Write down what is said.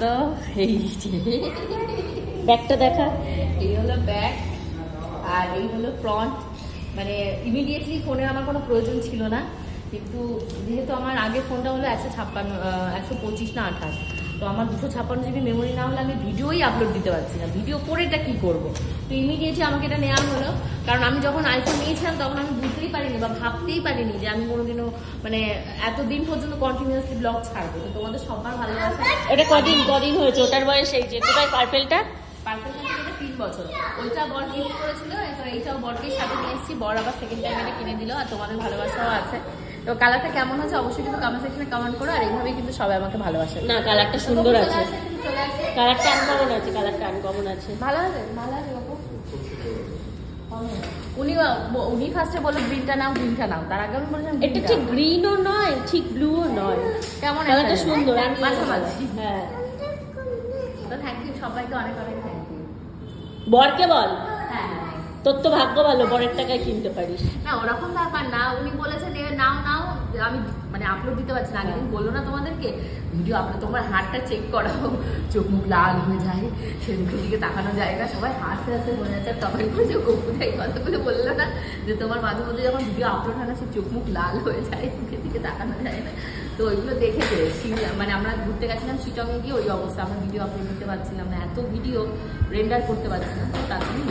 তো এই যে ব্যাগটা দেখা, এই হলো ব্যাগ আর এই হলো ফ্রন্ট। মানে ইমিডিয়েটলি ফোনের আমার কোনো প্রয়োজন ছিল না, কিন্তু যেহেতু আমার আগের ফোনটা হলো 125 না 28, তো আমার 256 জিবি মেমোরি না হলে আমি ভিডিওই আপলোড দিতে পারছি না, ভিডিও করে এটা কী করবো। তো ইমিডিয়েটলি আমাকে এটা নেওয়া হলো, কারণ আমি যখন আইফোন নিয়েছিলাম তখন আমি বুঝতেই পারিনি বা ভাবতেই পারিনি যে আমি কোনোদিনও মানে এতদিন পর্যন্ত কন্টিনিউয়াসলি ব্লগ ছাড়বো। তো তোমাদের সবার ভালোবাসা। এটা কদিন হয়েছে ওটার বয়স? এই যে কোথায় পার্পেলটা? 3 বছর। ওইটা বর গিফট করেছিল, এরপর এইটাও বরকেই সাথে নিয়ে এসেছি। বর আবার সেকেন্ড টাইম এটা কিনে দিল, আর তোমাদের ভালোবাসাও আছে। তো কালারটা কেমন হচ্ছে অবশ্যই কিন্তু কমেন্ট সেকশনে কমেন্ট করো, আর এইভাবেই কিন্তু সবাই আমাকে ভালোবাসে। না, কালারটা সুন্দর আছে, কালারটা আনকমন আছে, কালারটা আনকমন আছে। ভালো আছে, ভালো আছে বাবু। উনি ফার্স্টে বললো গ্রিনটা নাও, গ্রিনটা নাও, তার আগে আমি বললাম এটা ঠিক গ্রিনও নয়, ঠিক ব্লুও নয়, কেমন কালারটা সুন্দর। মাঝামাঝি। হ্যাঁ, তো থ্যাংক ইউ সবাইকে, অনেক অনেক থ্যাংক ইউ। বরকে বল, হ্যাঁ তোর তো ভাগ্য ভালো, বরের টাকায় কিনতে পারিস। না ওরকম ব্যাপার না, উনি বলেছেন নাও নাও, আমি মানে আপলোড দিতে পারছি না। আগের দিন বললো না তোমাদেরকে ভিডিও আপলোড, তোমার হাতটা চেক করাও, চোখ মুখ লাল হয়ে যায়, সে মুখের দিকে তাকানো যায় না, সবাই হাসতে হাসতে মনে যাচ্ছে। তখন বলছে গপুদা এই কথাগুলো বললো না যে তোমার মাঝে মধ্যে যখন ভিডিও আপলোড হয় না সে চোখ মুখ লাল হয়ে যায়, মুখের দিকে তাকানো যায় না। তো ওইগুলো দেখেছে, মানে আমরা ঘুরতে গেছিলাম শিটংয়ে গিয়ে ওই অবস্থা, আমরা ভিডিও আপলোড দিতে পারছিলাম না, এত ভিডিও রেন্ডার করতে পারছিলাম, তো তার জন্য